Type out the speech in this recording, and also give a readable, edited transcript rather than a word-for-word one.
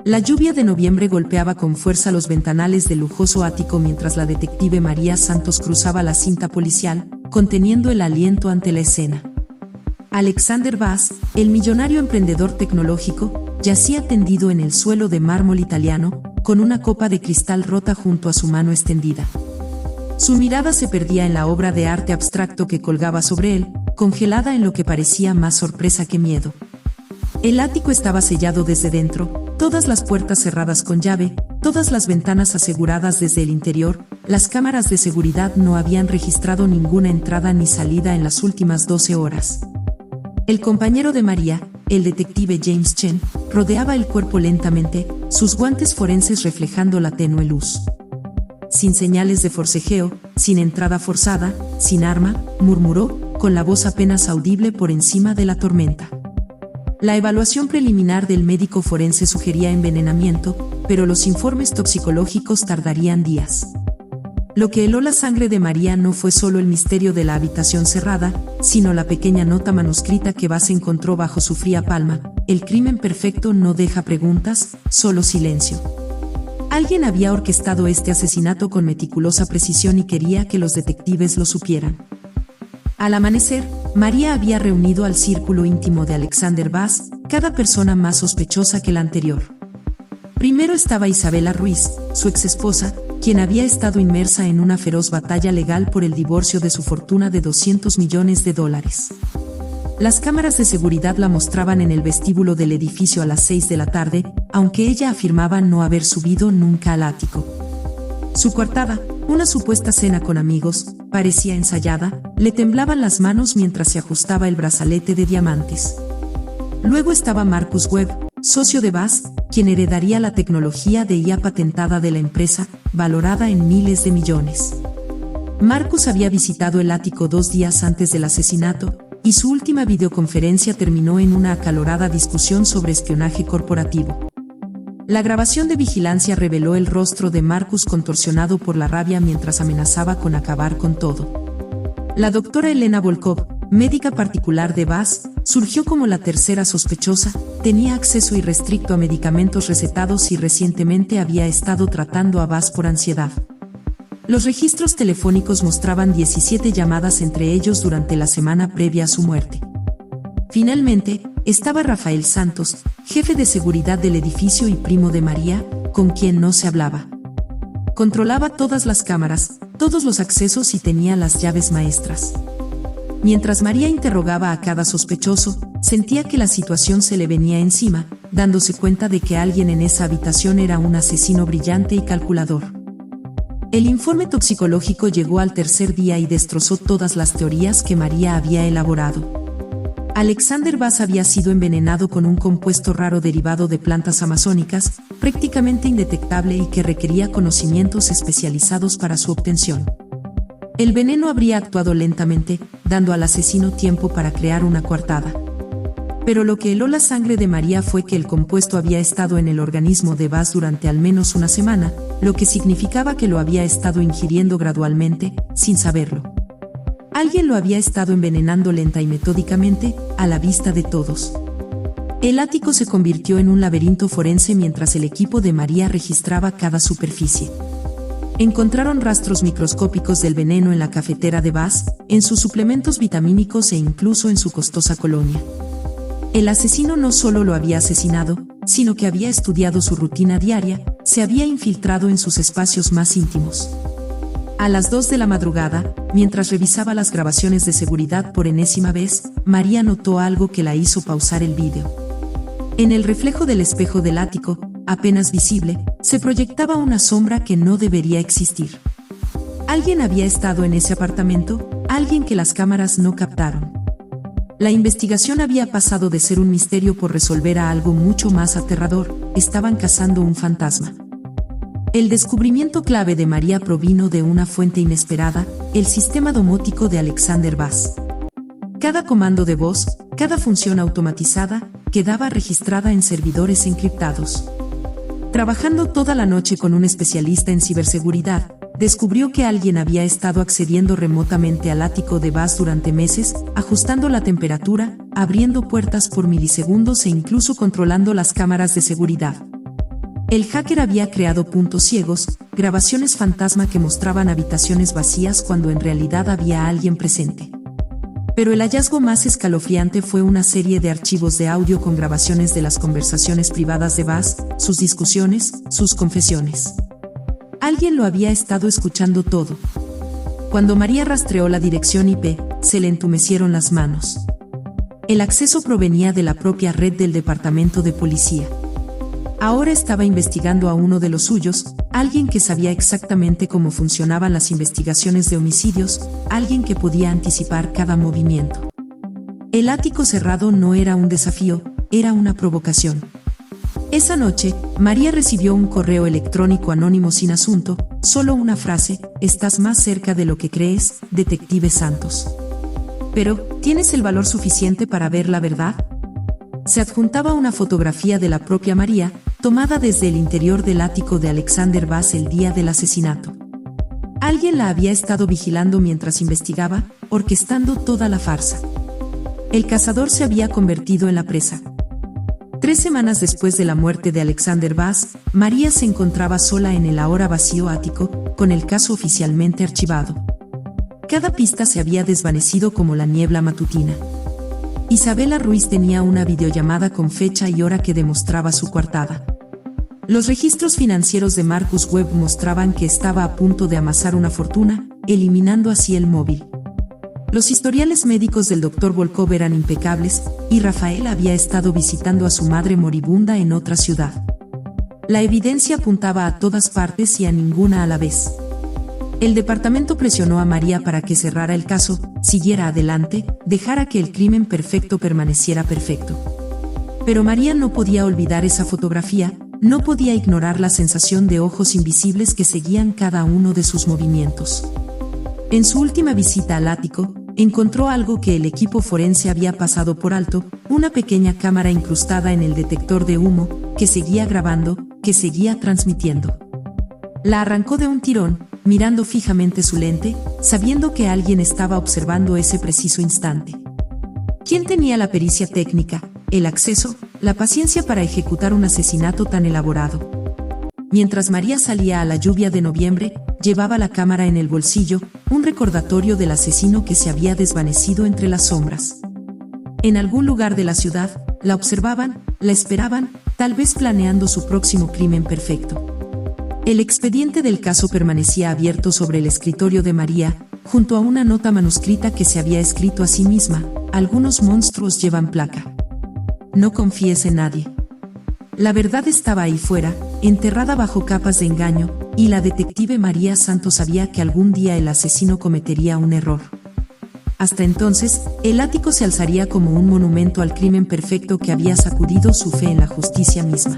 La lluvia de noviembre golpeaba con fuerza los ventanales del lujoso ático mientras la detective María Santos cruzaba la cinta policial, conteniendo el aliento ante la escena. Alexander Bass, el millonario emprendedor tecnológico, yacía tendido en el suelo de mármol italiano, con una copa de cristal rota junto a su mano extendida. Su mirada se perdía en la obra de arte abstracto que colgaba sobre él, congelada en lo que parecía más sorpresa que miedo. El ático estaba sellado desde dentro, todas las puertas cerradas con llave, todas las ventanas aseguradas desde el interior. Las cámaras de seguridad no habían registrado ninguna entrada ni salida en las últimas 12 horas. El compañero de María, el detective James Chen, rodeaba el cuerpo lentamente, sus guantes forenses reflejando la tenue luz. Sin señales de forcejeo, sin entrada forzada, sin arma, murmuró, con la voz apenas audible por encima de la tormenta. La evaluación preliminar del médico forense sugería envenenamiento, pero los informes toxicológicos tardarían días. Lo que heló la sangre de María no fue solo el misterio de la habitación cerrada, sino la pequeña nota manuscrita que Bass encontró bajo su fría palma. El crimen perfecto no deja preguntas, solo silencio. Alguien había orquestado este asesinato con meticulosa precisión y quería que los detectives lo supieran. Al amanecer, María había reunido al círculo íntimo de Alexander Bass, cada persona más sospechosa que la anterior. Primero estaba Isabela Ruiz, su exesposa, quien había estado inmersa en una feroz batalla legal por el divorcio de su fortuna de $200 millones. Las cámaras de seguridad la mostraban en el vestíbulo del edificio a las 6 de la tarde, aunque ella afirmaba no haber subido nunca al ático. Su coartada, una supuesta cena con amigos, parecía ensayada, le temblaban las manos mientras se ajustaba el brazalete de diamantes. Luego estaba Marcus Webb, socio de Bass, quien heredaría la tecnología de IA patentada de la empresa, valorada en miles de millones. Marcus había visitado el ático 2 días antes del asesinato, y su última videoconferencia terminó en una acalorada discusión sobre espionaje corporativo. La grabación de vigilancia reveló el rostro de Marcus contorsionado por la rabia mientras amenazaba con acabar con todo. La doctora Elena Volkov, médica particular de Bass, surgió como la tercera sospechosa. Tenía acceso irrestricto a medicamentos recetados y recientemente había estado tratando a Bass por ansiedad. Los registros telefónicos mostraban 17 llamadas entre ellos durante la semana previa a su muerte. Finalmente, estaba Rafael Santos, jefe de seguridad del edificio y primo de María, con quien no se hablaba. Controlaba todas las cámaras, todos los accesos y tenía las llaves maestras. Mientras María interrogaba a cada sospechoso, sentía que la situación se le venía encima, dándose cuenta de que alguien en esa habitación era un asesino brillante y calculador. El informe toxicológico llegó al tercer día y destrozó todas las teorías que María había elaborado. Alexander Bass había sido envenenado con un compuesto raro derivado de plantas amazónicas, prácticamente indetectable y que requería conocimientos especializados para su obtención. El veneno habría actuado lentamente, dando al asesino tiempo para crear una coartada. Pero lo que heló la sangre de María fue que el compuesto había estado en el organismo de Bass durante al menos una semana, lo que significaba que lo había estado ingiriendo gradualmente, sin saberlo. Alguien lo había estado envenenando lenta y metódicamente, a la vista de todos. El ático se convirtió en un laberinto forense mientras el equipo de María registraba cada superficie. Encontraron rastros microscópicos del veneno en la cafetera de Bass, en sus suplementos vitamínicos e incluso en su costosa colonia. El asesino no solo lo había asesinado, sino que había estudiado su rutina diaria, se había infiltrado en sus espacios más íntimos. A las 2 de la madrugada, mientras revisaba las grabaciones de seguridad por enésima vez, María notó algo que la hizo pausar el vídeo. En el reflejo del espejo del ático, apenas visible, se proyectaba una sombra que no debería existir. Alguien había estado en ese apartamento, alguien que las cámaras no captaron. La investigación había pasado de ser un misterio por resolver a algo mucho más aterrador. Estaban cazando un fantasma. El descubrimiento clave de María provino de una fuente inesperada, el sistema domótico de Alexander Bass. Cada comando de voz, cada función automatizada, quedaba registrada en servidores encriptados. Trabajando toda la noche con un especialista en ciberseguridad, descubrió que alguien había estado accediendo remotamente al ático de Bass durante meses, ajustando la temperatura, abriendo puertas por milisegundos e incluso controlando las cámaras de seguridad. El hacker había creado puntos ciegos, grabaciones fantasma que mostraban habitaciones vacías cuando en realidad había alguien presente. Pero el hallazgo más escalofriante fue una serie de archivos de audio con grabaciones de las conversaciones privadas de Bass, sus discusiones, sus confesiones. Alguien lo había estado escuchando todo. Cuando María rastreó la dirección IP, se le entumecieron las manos. El acceso provenía de la propia red del departamento de policía. Ahora estaba investigando a uno de los suyos, alguien que sabía exactamente cómo funcionaban las investigaciones de homicidios, alguien que podía anticipar cada movimiento. El ático cerrado no era un desafío, era una provocación. Esa noche, María recibió un correo electrónico anónimo sin asunto, solo una frase: «Estás más cerca de lo que crees, detective Santos. Pero, ¿tienes el valor suficiente para ver la verdad?». Se adjuntaba una fotografía de la propia María, tomada desde el interior del ático de Alexander Bass el día del asesinato. Alguien la había estado vigilando mientras investigaba, orquestando toda la farsa. El cazador se había convertido en la presa. 3 semanas después de la muerte de Alexander Bass, María se encontraba sola en el ahora vacío ático, con el caso oficialmente archivado. Cada pista se había desvanecido como la niebla matutina. Isabela Ruiz tenía una videollamada con fecha y hora que demostraba su coartada. Los registros financieros de Marcus Webb mostraban que estaba a punto de amasar una fortuna, eliminando así el móvil. Los historiales médicos del Dr. Volkov eran impecables, y Rafael había estado visitando a su madre moribunda en otra ciudad. La evidencia apuntaba a todas partes y a ninguna a la vez. El departamento presionó a María para que cerrara el caso, siguiera adelante, dejara que el crimen perfecto permaneciera perfecto. Pero María no podía olvidar esa fotografía, no podía ignorar la sensación de ojos invisibles que seguían cada uno de sus movimientos. En su última visita al ático, encontró algo que el equipo forense había pasado por alto: una pequeña cámara incrustada en el detector de humo, que seguía grabando, que seguía transmitiendo. La arrancó de un tirón, mirando fijamente su lente, sabiendo que alguien estaba observando ese preciso instante. ¿Quién tenía la pericia técnica, el acceso, la paciencia para ejecutar un asesinato tan elaborado? Mientras María salía a la lluvia de noviembre, llevaba la cámara en el bolsillo, un recordatorio del asesino que se había desvanecido entre las sombras. En algún lugar de la ciudad, la observaban, la esperaban, tal vez planeando su próximo crimen perfecto. El expediente del caso permanecía abierto sobre el escritorio de María, junto a una nota manuscrita que se había escrito a sí misma: «Algunos monstruos llevan placa. No confíes en nadie». La verdad estaba ahí fuera, enterrada bajo capas de engaño, y la detective María Santos sabía que algún día el asesino cometería un error. Hasta entonces, el ático se alzaría como un monumento al crimen perfecto que había sacudido su fe en la justicia misma.